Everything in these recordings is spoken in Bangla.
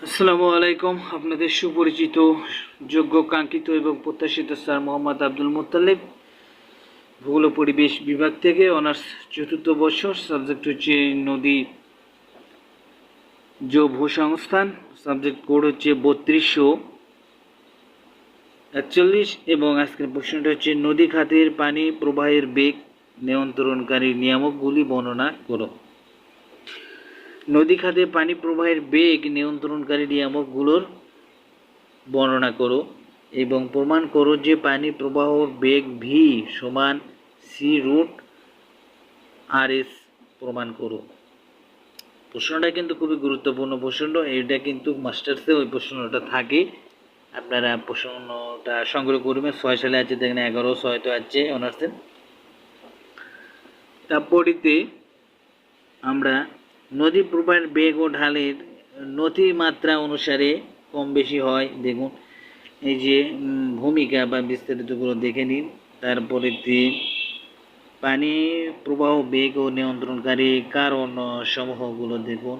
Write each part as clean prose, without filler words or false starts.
আসসালামু আলাইকুম। আপনাদের সুপরিচিত যোগ্য কাঙ্ক্ষিত এবং প্রত্যাশিত স্যার মোহাম্মদ আব্দুল মুত্তালিব, ভূগোল ও পরিবেশ বিভাগ থেকে অনার্স চতুর্থ বর্ষ। সাবজেক্ট হচ্ছে নদী ভূসংস্থান। সাবজেক্ট কোড হচ্ছে 3241 এবং আজকের প্রশ্নটা হচ্ছে নদী খাতের পানি প্রবাহের বেগ নিয়ন্ত্রণকারী নিয়ামকগুলি বর্ণনা করো। নদী খাতে পানি প্রবাহের বেগ নিয়ন্ত্রণকারী নিয়ামকগুলোর বর্ণনা করো এবং প্রমাণ করো যে পানি প্রবাহ বেগ ভি সমান সি রুট আর এস প্রমাণ করো। প্রশ্নটা কিন্তু খুবই গুরুত্বপূর্ণ প্রশ্ন। এটা কিন্তু মাস্টার্সে ওই প্রশ্নটা থাকে, আপনারা প্রশ্নটা সংগ্রহ করবেন। 6 সালে আছে, দেখেন 11-6 তো আছে অনার্সে। তারপরেতে আমরা নদী প্রবাহের বেগ ও ঢালের নথি মাত্রা অনুসারে কম বেশি হয়। দেখুন এই যে ভূমিকা বা বিস্তারিতগুলো দেখে নিন। তারপরে পানি প্রবাহ বেগ ও নিয়ন্ত্রণকারী কারণ সমূহগুলো দেখুন।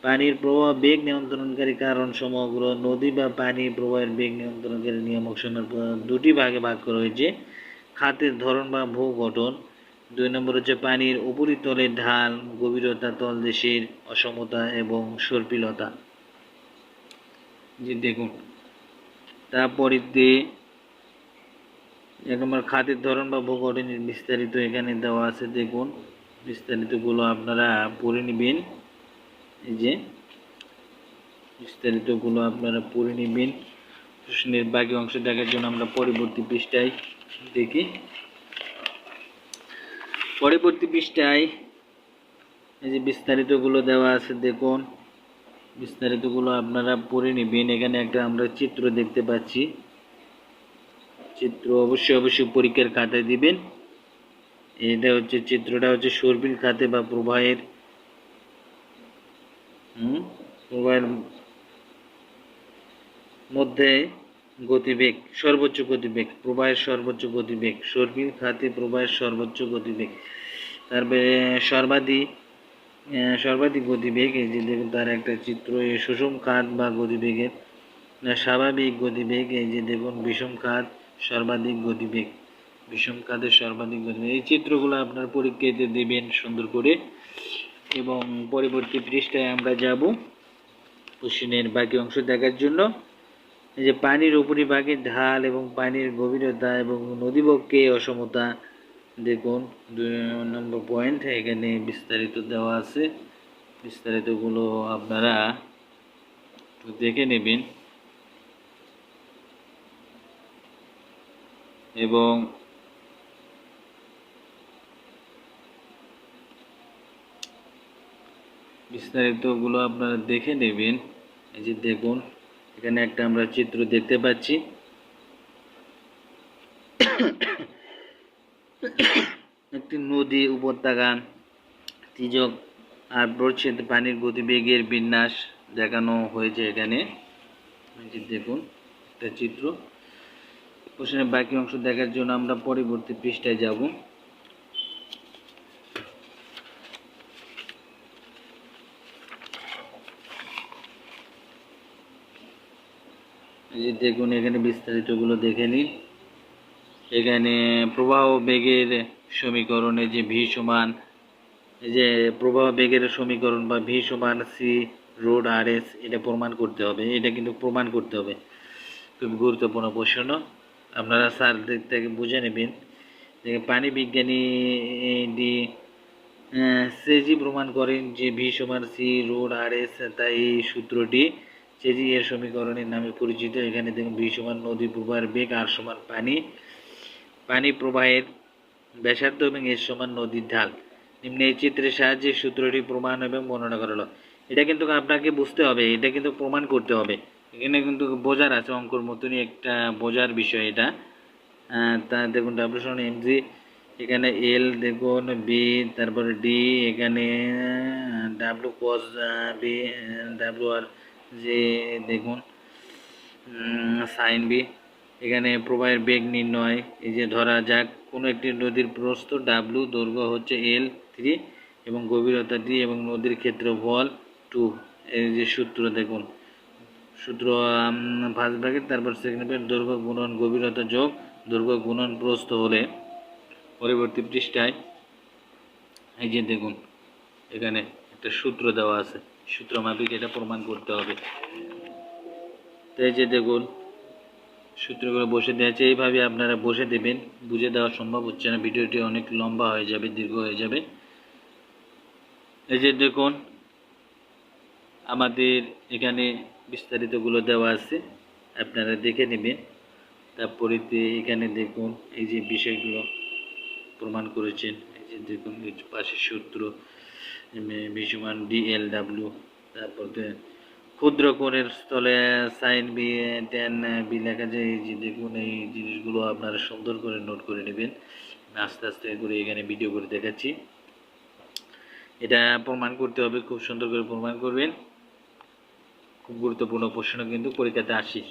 পানির প্রবাহ বেগ নিয়ন্ত্রণকারী কারণ সমূহগুলো নদী বা পানি প্রবাহের বেগ নিয়ন্ত্রণকারী নিয়ামক সমূহের দুটি ভাগে ভাগ করা হয়েছে: খাতের ধরন বা ভূ গঠন। 2 নম্বর হচ্ছে পানির উপরিতলের ঢাল, গভীরতা, তলদেশের অসমতা এবং সর্পিলতা। যে দেখুন তারপরে 1 নম্বর খাতের ধরন বা ভূ গঠনের বিস্তারিত এখানে দেওয়া আছে। দেখুন বিস্তারিতগুলো আপনারা পড়ে নেবেন। এই যে বিস্তারিতগুলো আপনারা পড়ে নেবেন। প্রশ্নের বাকি অংশ দেখার জন্য আমরা পরবর্তী পৃষ্ঠায় দেখি। পরবর্তী পৃষ্ঠায় এই যে বিস্তারিতগুলো দেওয়া আছে। দেখুন বিস্তারিতগুলো আপনারা পড়ে নেবেন। এখানে একটা আমরা চিত্র দেখতে পাচ্ছি। চিত্র অবশ্যই পরীক্ষার খাতায় দিবেন। এটা হচ্ছে চিত্রটা হচ্ছে সর্পিল খাতে বা প্রবাহের মধ্যে গতিবেগ, সর্বোচ্চ গতিবেগ, প্রবাহের সর্বোচ্চ গতিবেগ, সর্পিল খাতে প্রবাহের সর্বোচ্চ গতিবেগ। তারপরে সর্বাধিক গতিবেগ, এই যে দেখুন তার একটা চিত্র। এই সুষম খাত বা গতিবেগের স্বাভাবিক গতিবেগ, এই যে দেখুন বিষম খাত, সর্বাধিক গতিবেগ, বিষম খাতের সর্বাধিক গতিবেগ। এই চিত্রগুলো আপনার পরীক্ষাতে দেবেন সুন্দর করে। এবং পরবর্তী পৃষ্ঠায় আমরা যাব কোশ্চেনের বাকি অংশ দেখার জন্য। এই যে পানির উপরিভাগের ঢাল এবং পানির গভীরতা এবং নদীবক্ষে অসমতা। দেখুন 2 নম্বর পয়েন্ট, এখানে বিস্তারিত দেওয়া আছে। বিস্তারিতগুলো আপনারা দেখে নেবেন এবং বিস্তারিতগুলো আপনারা দেখে নেবেন। এই যে দেখুন এখানে একটা আমরা চিত্র দেখতে পাচ্ছি। একটি নদী, উপত্যকা, তির্যক আর প্রচ্ছদ পানির গতিবেগের বিন্যাস দেখানো হয়েছে এখানে। দেখুন একটা চিত্র। প্রশ্নের বাকি অংশ দেখার জন্য আমরা পরবর্তী পৃষ্ঠায় যাব। এই যে দেখুন এখানে বিস্তারিতগুলো দেখে নিন। এখানে প্রবাহ বেগের সমীকরণে যে ভি সমান, এই যে প্রবাহ বেগের সমীকরণ বা ভি সমান সি রোড আর এস, এটা প্রমাণ করতে হবে। এটা কিন্তু প্রমাণ করতে হবে, খুব গুরুত্বপূর্ণ প্রশ্ন। আপনারা স্যার থেকে বুঝে নেবেন। পানি বিজ্ঞানী সেজি প্রমাণ করেন যে ভি সমান সি রোড আর এস, তাই এই সূত্রটি সেজি এর সমীকরণের নামে পরিচিত। এখানে দেখুন ভি সমান নদী প্রবাহের বেগ, আর সমান পানি প্রবাহের ব্যাসার্ধ এবং এস সমান নদীর ঢাল। নিম্নে এই চিত্রের সাহায্যে সূত্রটি প্রমাণ এবং বর্ণনা করা হলো। এটা কিন্তু আপনাকে বুঝতে হবে, এটা কিন্তু প্রমাণ করতে হবে। এখানে কিন্তু বোঝার আছে, অঙ্কর মতনই একটা বোঝার বিষয় এটা। তা দেখুন ডাব্লিউ সমান এমজি, এখানে এল দেখুন বি, তারপরে ডি, এখানে ডাব্লিউ কস বি, ডাব্লিউ আর যে দেখুন সাইন বি। এখানে প্রবাহের বেগ নির্ণয়। এই যে ধরা যাক কোনো একটি নদীর প্রস্থ ডাব্লিউ, দৈর্ঘ্য হচ্ছে L3 এবং গভীরতা D এবং নদীর ক্ষেত্রফল 2। এই যে সূত্র দেখুন সূত্র ফার্স্ট ব্র্যাকেট, তারপর সেকেন্ড ব্র্যাকেট, দৈর্ঘ্য গুণন গভীরতা যোগ দৈর্ঘ্য গুণন প্রস্থ হলে পরবর্তী পৃষ্ঠায় এই যে দেখুন এখানে একটা সূত্র দেওয়া আছে, সূত্র মাফিক এটা প্রমাণ করতে হবে। তো এই যে দেখুন সূত্রগুলো বসে দেওয়া আছে, এইভাবে আপনারা বসে দেবেন। বুঝে দেওয়া সম্ভব হচ্ছে না, ভিডিওটি অনেক লম্বা হয়ে যাবে, দীর্ঘ হয়ে যাবে। এই যে দেখুন আমাদের এখানে বিস্তারিতগুলো দেওয়া আছে, আপনারা দেখে নেবেন। তারপরে এখানে দেখুন এই যে বিষয়গুলো প্রমাণ করেছেন, এই যে দেখুন পাশে সূত্র বিসমান DLW, তারপর ক্ষুদ্র কোণের স্থলে সাইন বি টেন বি লেখা যায়। এই যে দেখুন এই জিনিসগুলো আপনারা সুন্দর করে নোট করে নেবেন। আস্তে আস্তে করে এখানে ভিডিও করে দেখাচ্ছি। এটা প্রমাণ করতে হবে, খুব সুন্দর করে প্রমাণ করবেন। খুব গুরুত্বপূর্ণ প্রশ্ন কিন্তু পরীক্ষাতে আসে,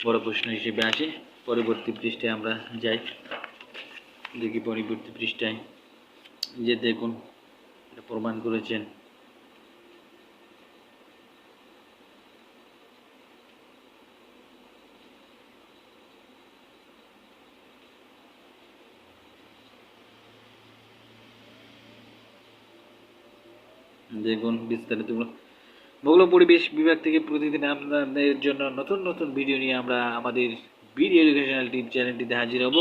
বড় প্রশ্ন হিসেবে আসে। পরবর্তী পৃষ্ঠায় আমরা যাই, দেখি পরবর্তী পৃষ্ঠায় যে দেখুন এটা প্রমাণ করেছেন। দেখুন বিস্তারিত ভূগোল পরিবেশ বিভাগ থেকে প্রতিদিন আপনাদের জন্য নতুন নতুন ভিডিও নিয়ে আমরা আমাদের ভিডিও এডুকেশনাল টিপ চ্যানেলটিতে হাজির হব।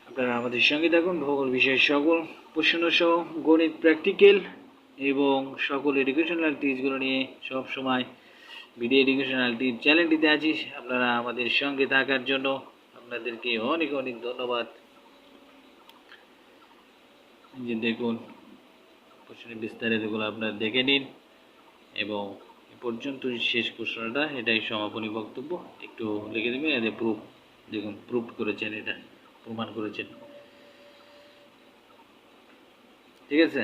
আপনারা আমাদের সঙ্গে থাকুন। ভূগোল বিষয়ের সকল প্রশ্ন সহ গণিত প্র্যাকটিক্যাল এবং সকল এডুকেশনাল টিপসগুলো নিয়ে সব সময় ভিডিও এডুকেশনাল টিপ চ্যানেলটিতে আছি। আপনারা আমাদের সঙ্গে থাকার জন্য আপনাদেরকে অনেক অনেক ধন্যবাদ। যে দেখুন প্রশ্নের বিস্তারিতগুলো আপনারা দেখে নিন এবং এ পর্যন্ত শেষ প্রশ্নটা, এটাই সমাপনী বক্তব্য। একটু লিখে দেবেন, এদের প্রুফ দেখুন, প্রুফ করেছেন, এটা প্রমাণ করেছেন। ঠিক আছে,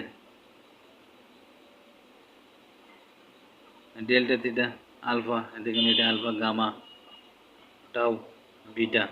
ডেল্টা থিটা আলফা, দেখুন এটা আলফা গামা টাউ বিটা।